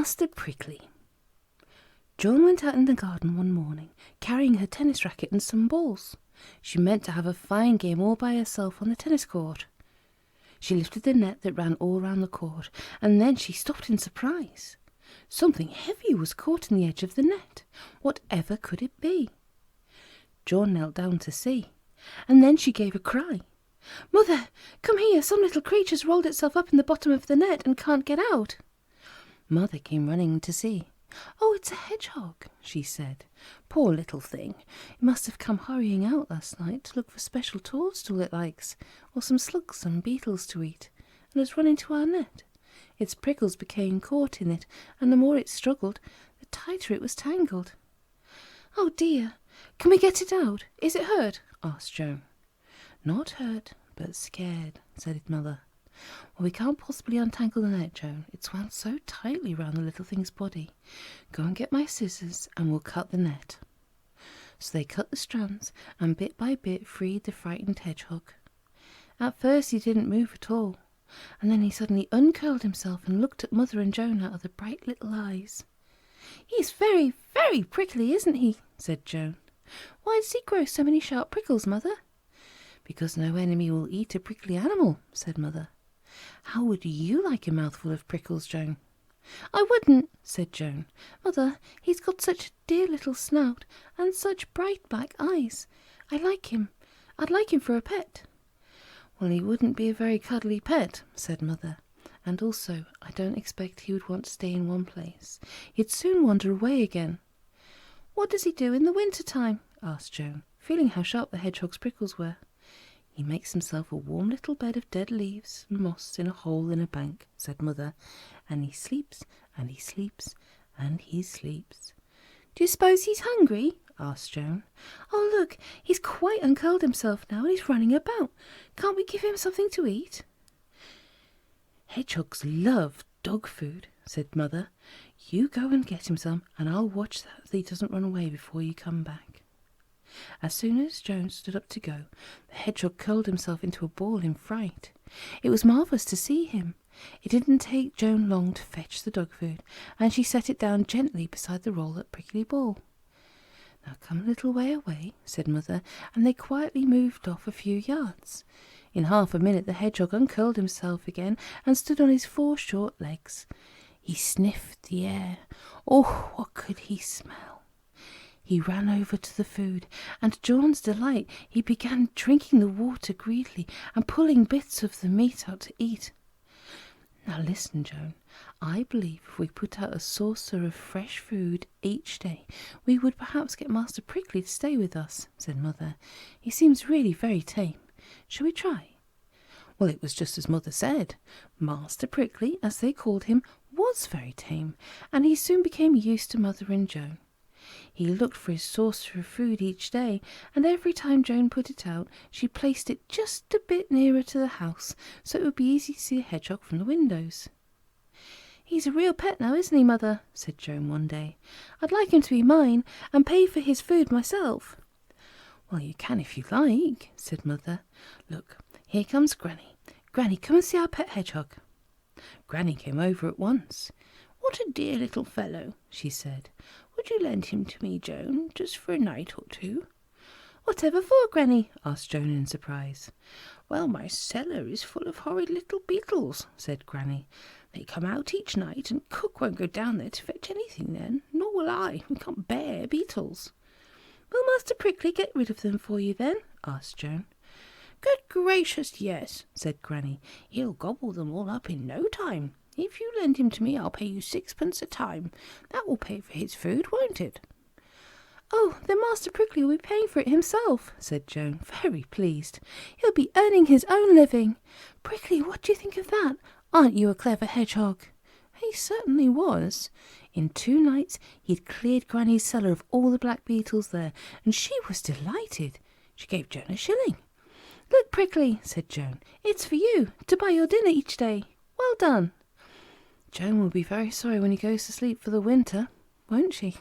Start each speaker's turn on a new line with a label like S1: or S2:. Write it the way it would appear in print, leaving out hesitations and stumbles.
S1: Master Prickly. Joan went out in the garden one morning, carrying her tennis racket and some balls. She meant to have a fine game all by herself on the tennis court. She lifted the net that ran all round the court, and then she stopped in surprise. Something heavy was caught in the edge of the net. Whatever could it be? Joan knelt down to see, and then she gave a cry. "Mother, come here! Some little creature's rolled itself up in the bottom of the net and can't get out." Mother came running to see. "Oh, it's a hedgehog," she said. "Poor little thing. It must have come hurrying out last night to look for special toadstool it likes, or some slugs and beetles to eat, and has run into our net. Its prickles became caught in it, and the more it struggled, the tighter it was tangled." "Oh dear! Can we get it out? Is it hurt?" asked Joan. "Not hurt, but scared," said Mother. "Well, we can't possibly untangle the net, Joan. It's wound so tightly round the little thing's body. Go and get my scissors and we'll cut the net." So they cut the strands and bit by bit freed the frightened hedgehog. At first he didn't move at all, and then he suddenly uncurled himself and looked at Mother and Joan out of the bright little eyes. "He's very, very prickly, isn't he?" said Joan. "Why does he grow so many sharp prickles, Mother?" "Because no enemy will eat a prickly animal," said Mother. "How would you like a mouthful of prickles, Joan?" "I wouldn't," said Joan. "Mother, he's got such a dear little snout and such bright black eyes. I like him. I'd like him for a pet." "Well, he wouldn't be a very cuddly pet," said Mother. "And also, I don't expect he would want to stay in one place. He'd soon wander away again." "What does he do in the winter time?" asked Joan, feeling how sharp the hedgehog's prickles were. "He makes himself a warm little bed of dead leaves and moss in a hole in a bank," said Mother, "and he sleeps, and he sleeps, and he sleeps." "Do you suppose he's hungry?" asked Joan. "Oh, look, he's quite uncurled himself now and he's running about. Can't we give him something to eat?" "Hedgehogs love dog food," said Mother. "You go and get him some, and I'll watch that he doesn't run away before you come back." As soon as Joan stood up to go, the hedgehog curled himself into a ball in fright. It was marvellous to see him. It didn't take Joan long to fetch the dog food, and she set it down gently beside the roll-up prickly ball. "Now come a little way away," said Mother, and they quietly moved off a few yards. In half a minute the hedgehog uncurled himself again and stood on his 4 short legs. He sniffed the air. Oh, what could he smell! He ran over to the food, and to Joan's delight he began drinking the water greedily and pulling bits of the meat out to eat. "Now listen, Joan. I believe if we put out a saucer of fresh food each day, we would perhaps get Master Prickly to stay with us," said Mother. "He seems really very tame. Shall we try?" Well, it was just as Mother said. Master Prickly, as they called him, was very tame, and he soon became used to Mother and Joan. He looked for his saucer of food each day, and every time Joan put it out, she placed it just a bit nearer to the house, so it would be easy to see the hedgehog from the windows. "He's a real pet now, isn't he, Mother?" said Joan one day. "I'd like him to be mine, and pay for his food myself." "Well, you can if you like," said Mother. "Look, here comes Granny. Granny, come and see our pet hedgehog." Granny came over at once. "What a dear little fellow," she said. "Would you lend him to me, Joan, just for a night or two?" "Whatever for, Granny?" asked Joan in surprise. "Well, my cellar is full of horrid little beetles," said Granny. "They come out each night, and Cook won't go down there to fetch anything then, nor will I. We can't bear beetles." "Will Master Prickly get rid of them for you then?" asked Joan. "Good gracious, yes," said Granny. "He'll gobble them all up in no time. If you lend him to me, I'll pay you 6pence a time. That will pay for his food, won't it?" "Oh, then Master Prickly will be paying for it himself," said Joan, very pleased. "He'll be earning his own living. Prickly, what do you think of that? Aren't you a clever hedgehog?" He certainly was. In 2 nights he'd cleared Granny's cellar of all the black beetles there, and she was delighted. She gave Joan a shilling. "Look, Prickly," said Joan, "it's for you, to buy your dinner each day. Well done." Joan will be very sorry when he goes to sleep for the winter, won't she?